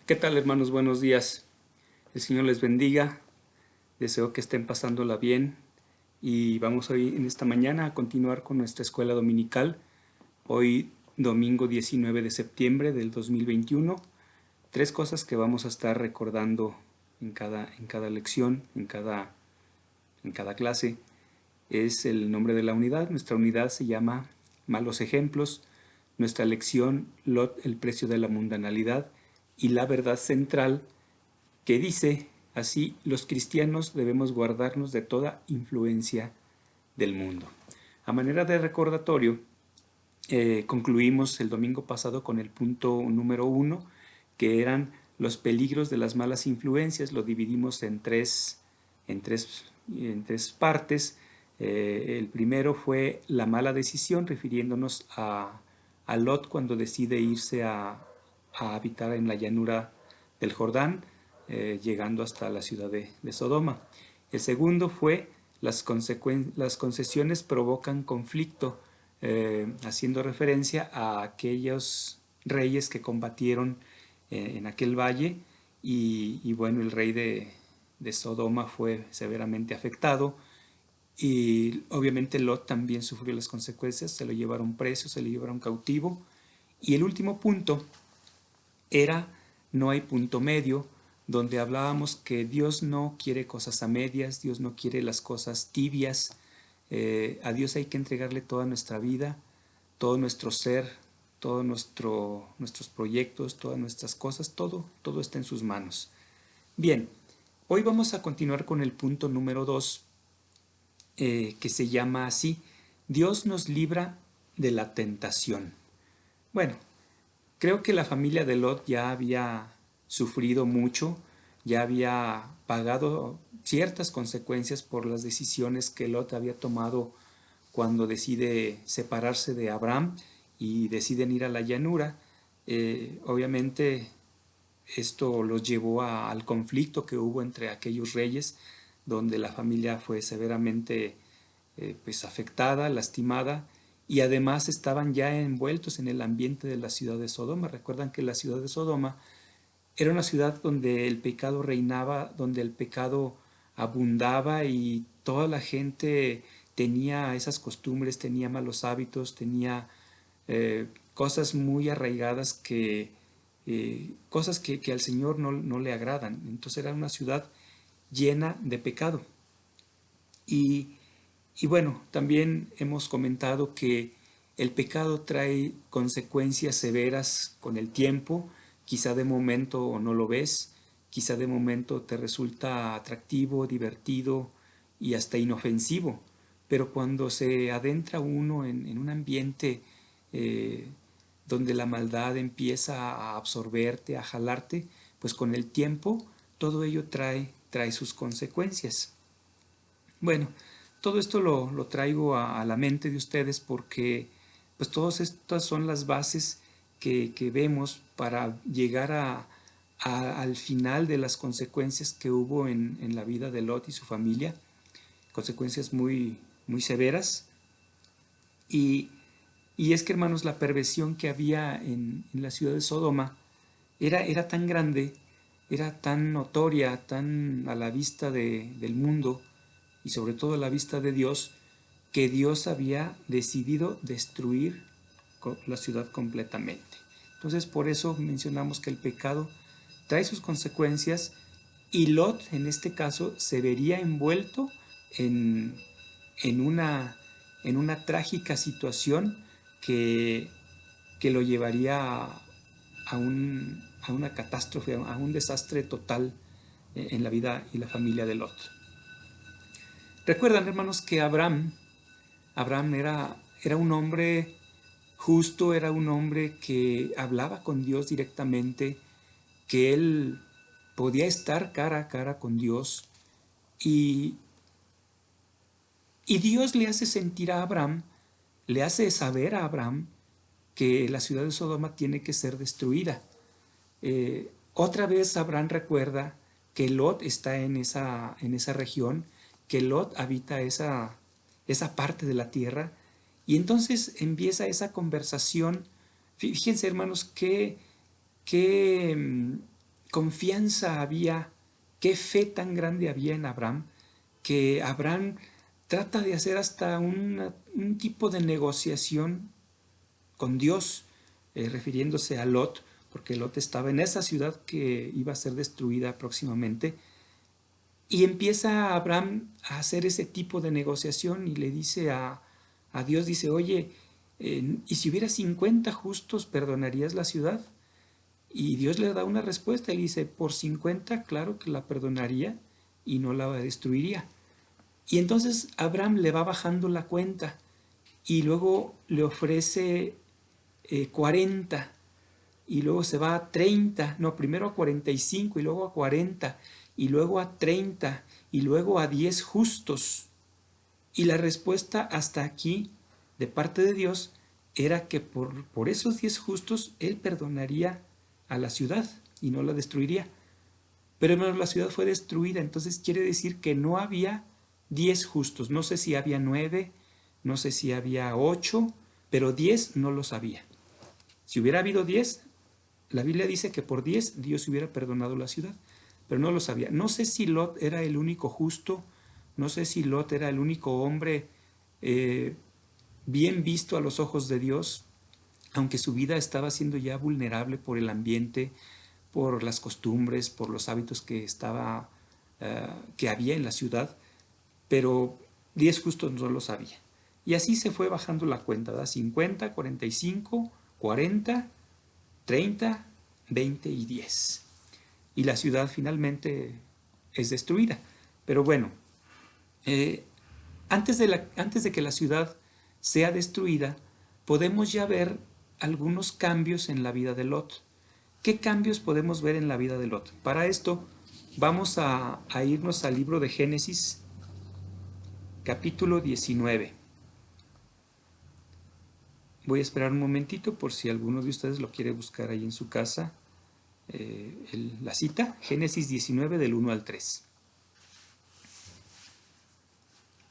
¿Qué tal, hermanos? Buenos días. El Señor les bendiga. Deseo que estén pasándola bien y vamos hoy en esta mañana a continuar con nuestra escuela dominical. Hoy domingo 19 de septiembre del 2021. Tres cosas que vamos a estar recordando en cada lección, en cada clase. Es el nombre de la unidad. Nuestra unidad se llama Malos Ejemplos. Nuestra lección, Lot, el precio de la mundanalidad. Y la verdad central, que dice así: los cristianos debemos guardarnos de toda influencia del mundo. A manera de recordatorio, concluimos el domingo pasado con el punto número 1, que eran los peligros de las malas influencias. Lo dividimos en tres partes. El primero fue la mala decisión, refiriéndonos a Lot cuando decide irse a habitar en la llanura del Jordán, llegando hasta la ciudad de Sodoma. El segundo fue las concesiones provocan conflicto, haciendo referencia a aquellos reyes que combatieron en aquel valle y bueno, el rey de Sodoma fue severamente afectado y obviamente Lot también sufrió las consecuencias. Se lo llevaron preso, se lo llevaron cautivo. Y el último punto era: no hay punto medio, donde hablábamos que Dios no quiere cosas a medias, Dios no quiere las cosas tibias. A Dios hay que entregarle toda nuestra vida, todo nuestro ser, todos nuestros proyectos, todas nuestras cosas, todo está en sus manos. Bien, hoy vamos a continuar con el punto número 2, que se llama así: Dios nos libra de la tentación. Bueno, creo que la familia de Lot ya había sufrido mucho, ya había pagado ciertas consecuencias por las decisiones que Lot había tomado cuando decide separarse de Abraham y deciden ir a la llanura. Obviamente esto los llevó al conflicto que hubo entre aquellos reyes, donde la familia fue severamente pues afectada, lastimada, y además estaban ya envueltos en el ambiente de la ciudad de Sodoma. Recuerdan que la ciudad de Sodoma era una ciudad donde el pecado reinaba, donde el pecado abundaba y toda la gente tenía esas costumbres, tenía malos hábitos, tenía cosas muy arraigadas cosas que al Señor no le agradan. Entonces era una ciudad llena de pecado. Y, y bueno, también hemos comentado que el pecado trae consecuencias severas con el tiempo. Quizá de momento no lo ves, quizá de momento te resulta atractivo, divertido y hasta inofensivo, pero cuando se adentra uno en un ambiente eh, donde la maldad empieza a absorberte, a jalarte, pues con el tiempo todo ello trae sus consecuencias. Bueno, todo esto lo traigo a la mente de ustedes porque pues todas estas son las bases que vemos para llegar al final de las consecuencias que hubo en la vida de Lot y su familia, consecuencias muy, muy severas. Y, y es que, hermanos, la perversión que había en la ciudad de Sodoma era tan grande, era tan notoria, tan a la vista del mundo y sobre todo a la vista de Dios, que Dios había decidido destruir la ciudad completamente. Entonces, por eso mencionamos que el pecado trae sus consecuencias y Lot, en este caso, se vería envuelto en, en, una, en una trágica situación que, que lo llevaría a una catástrofe, a un desastre total en la vida y la familia de Lot. Recuerdan, hermanos, que Abraham era un hombre justo, era un hombre que hablaba con Dios directamente, que él podía estar cara a cara con Dios y, y Dios le hace sentir a Abraham, le hace saber a Abraham que la ciudad de Sodoma tiene que ser destruida. Otra vez Abraham recuerda que Lot está en esa región, que Lot habita esa parte de la tierra, y entonces empieza esa conversación. Fíjense, hermanos, qué confianza había, qué fe tan grande había en Abraham, que Abraham trata de hacer hasta un tipo de negociación con Dios, refiriéndose a Lot, porque Lot estaba en esa ciudad que iba a ser destruida próximamente, y empieza Abraham a hacer ese tipo de negociación y le dice a Dios, dice, oye, ¿y si hubiera 50 justos, perdonarías la ciudad? Y Dios le da una respuesta, le dice, por 50 claro que la perdonaría y no la destruiría. Y entonces Abraham le va bajando la cuenta y luego le ofrece 40 y luego se va a 30, no, primero a 45 y luego a 40 y luego a 30 y luego a 10 justos. Y la respuesta hasta aquí de parte de Dios era que por esos 10 justos él perdonaría a la ciudad y no la destruiría. Pero hermanos, la ciudad fue destruida, entonces quiere decir que no había 10 justos. No sé si había 9, no sé si había 8, pero 10 no los había. Si hubiera habido 10, la Biblia dice que por 10 Dios hubiera perdonado la ciudad, pero no lo sabía. No sé si Lot era el único justo, no sé si Lot era el único hombre bien visto a los ojos de Dios, aunque su vida estaba siendo ya vulnerable por el ambiente, por las costumbres, por los hábitos que había en la ciudad, pero 10 justos no lo sabía. Y así se fue bajando la cuenta, ¿verdad? 50, 45, 40, 30, 20 y 10. Y la ciudad finalmente es destruida. Pero bueno, antes de que la ciudad sea destruida, podemos ya ver algunos cambios en la vida de Lot. ¿Qué cambios podemos ver en la vida de Lot? Para esto vamos a irnos al libro de Génesis, capítulo 19. Voy a esperar un momentito por si alguno de ustedes lo quiere buscar ahí en su casa. La cita, Génesis 19 del 1 al 3.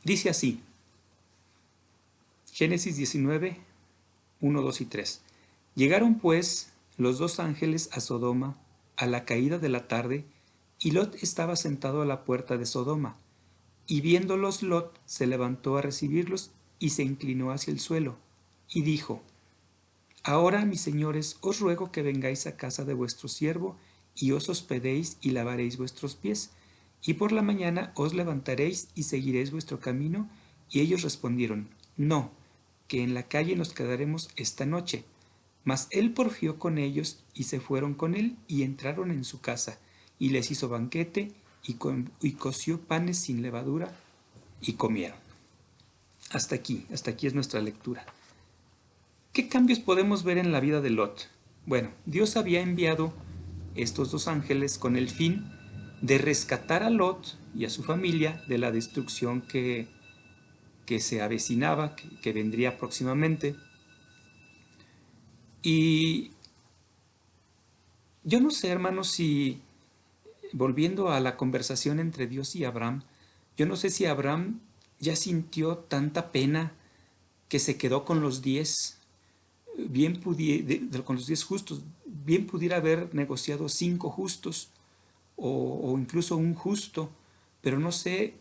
Dice así, Génesis 19, 1, 2 y 3. Llegaron pues los dos ángeles a Sodoma a la caída de la tarde, y Lot estaba sentado a la puerta de Sodoma. Y viéndolos Lot se levantó a recibirlos y se inclinó hacia el suelo, y dijo, ahora, mis señores, os ruego que vengáis a casa de vuestro siervo, y os hospedéis y lavaréis vuestros pies, y por la mañana os levantaréis y seguiréis vuestro camino. Y ellos respondieron, no, que en la calle nos quedaremos esta noche. Mas él porfió con ellos, y se fueron con él, y entraron en su casa, y les hizo banquete, y coció panes sin levadura, y comieron. Hasta aquí es nuestra lectura. ¿Qué cambios podemos ver en la vida de Lot? Bueno, Dios había enviado estos dos ángeles con el fin de rescatar a Lot y a su familia de la destrucción que se avecinaba, que vendría próximamente. Y yo no sé, hermanos, si, volviendo a la conversación entre Dios y Abraham, yo no sé si Abraham ya sintió tanta pena que se quedó con los 10, con los 10 justos, bien pudiera haber negociado 5 justos o incluso un justo, pero no sé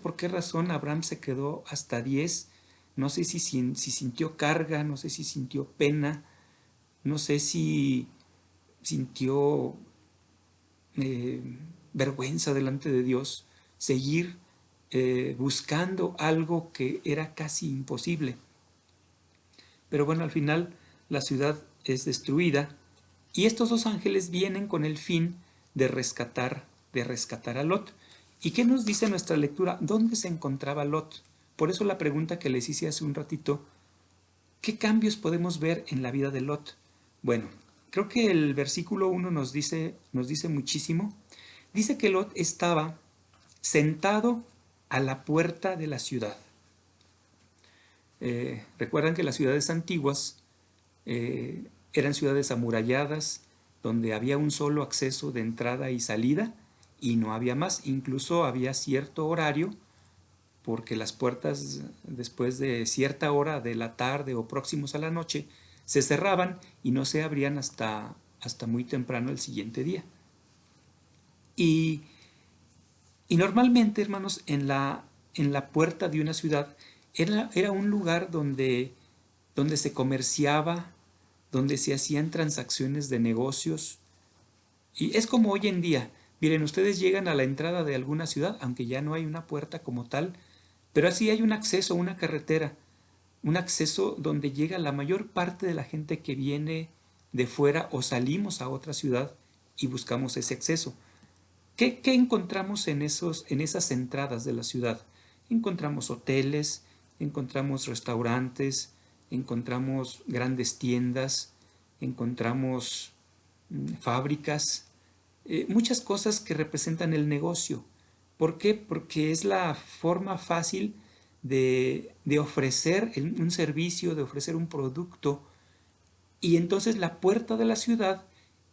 por qué razón Abraham se quedó hasta 10. No sé si sintió carga, no sé si sintió pena, no sé si sintió vergüenza delante de Dios, seguir buscando algo que era casi imposible. Pero bueno, al final la ciudad es destruida y estos dos ángeles vienen con el fin de rescatar a Lot. ¿Y qué nos dice nuestra lectura? ¿Dónde se encontraba Lot? Por eso la pregunta que les hice hace un ratito, ¿qué cambios podemos ver en la vida de Lot? Bueno, creo que el versículo 1 nos dice muchísimo. Dice que Lot estaba sentado a la puerta de la ciudad. Recuerdan que las ciudades antiguas eran ciudades amuralladas, donde había un solo acceso de entrada y salida, y no había más. Incluso había cierto horario, porque las puertas después de cierta hora de la tarde o próximos a la noche se cerraban y no se abrían hasta muy temprano el siguiente día. Y, y normalmente, hermanos, en la puerta de una ciudad era un lugar donde se comerciaba, donde se hacían transacciones de negocios. Y es como hoy en día. Miren, ustedes llegan a la entrada de alguna ciudad, aunque ya no hay una puerta como tal, pero así hay un acceso, una carretera, un acceso donde llega la mayor parte de la gente que viene de fuera o salimos a otra ciudad y buscamos ese acceso. ¿Qué encontramos en esas entradas de la ciudad? Encontramos hoteles, encontramos restaurantes, encontramos grandes tiendas, encontramos fábricas, muchas cosas que representan el negocio. ¿Por qué? Porque es la forma fácil de ofrecer un servicio, de ofrecer un producto. Y entonces la puerta de la ciudad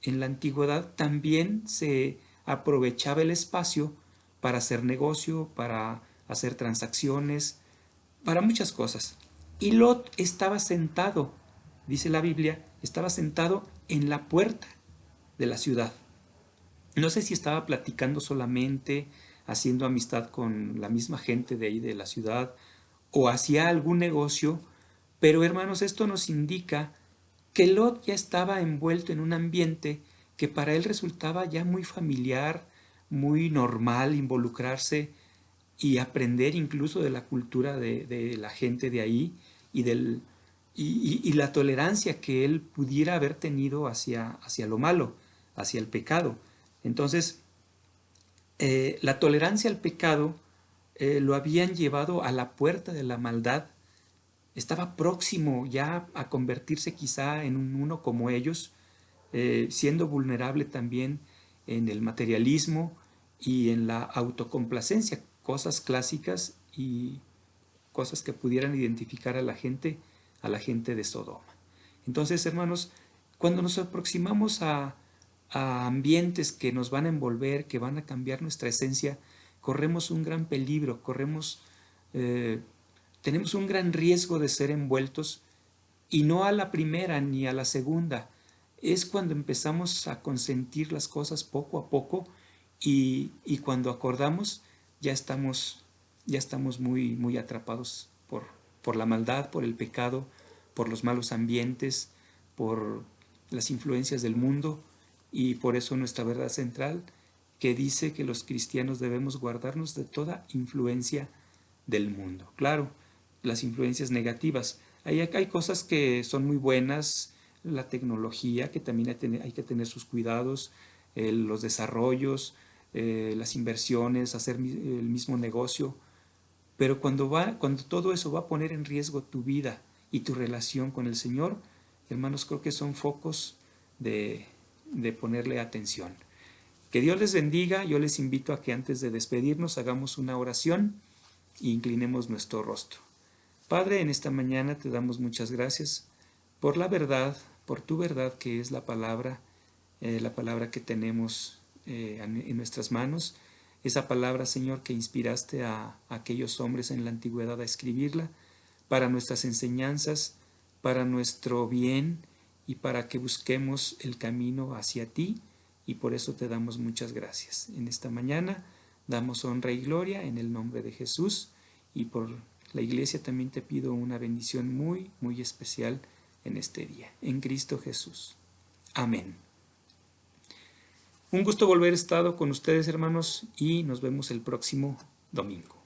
en la antigüedad también se aprovechaba el espacio para hacer negocio, para hacer transacciones, para muchas cosas. Y Lot estaba sentado, dice la Biblia, estaba sentado en la puerta de la ciudad. No sé si estaba platicando solamente, haciendo amistad con la misma gente de ahí de la ciudad, o hacía algún negocio, pero hermanos, esto nos indica que Lot ya estaba envuelto en un ambiente que para él resultaba ya muy familiar, muy normal involucrarse y aprender incluso de la cultura de la gente de ahí y, y la tolerancia que él pudiera haber tenido hacia lo malo, hacia el pecado. Entonces, la tolerancia al pecado lo habían llevado a la puerta de la maldad. Estaba próximo ya a convertirse quizá en un uno como ellos, siendo vulnerable también en el materialismo y en la autocomplacencia, cosas clásicas y cosas que pudieran identificar a la gente de Sodoma. Entonces, hermanos, cuando nos aproximamos a ambientes que nos van a envolver, que van a cambiar nuestra esencia, corremos un gran peligro, tenemos un gran riesgo de ser envueltos, y no a la primera ni a la segunda. Es cuando empezamos a consentir las cosas poco a poco y cuando acordamos ya estamos muy, muy atrapados por la maldad, por el pecado, por los malos ambientes, por las influencias del mundo, y por eso nuestra verdad central que dice que los cristianos debemos guardarnos de toda influencia del mundo. Claro, las influencias negativas. Hay cosas que son muy buenas, la tecnología, que también hay que tener sus cuidados, los desarrollos, las inversiones, hacer el mismo negocio. Pero cuando todo eso va a poner en riesgo tu vida y tu relación con el Señor, hermanos, creo que son focos de ponerle atención. Que Dios les bendiga. Yo les invito a que antes de despedirnos hagamos una oración e inclinemos nuestro rostro. Padre, en esta mañana te damos muchas gracias por la verdad, por tu verdad que es la palabra que tenemos en nuestras manos. Esa palabra, Señor, que inspiraste a aquellos hombres en la antigüedad a escribirla para nuestras enseñanzas, para nuestro bien y para que busquemos el camino hacia ti, y por eso te damos muchas gracias. En esta mañana damos honra y gloria en el nombre de Jesús, y por la iglesia también te pido una bendición muy, muy especial en este día. En Cristo Jesús. Amén. Un gusto volver a estar con ustedes, hermanos, y nos vemos el próximo domingo.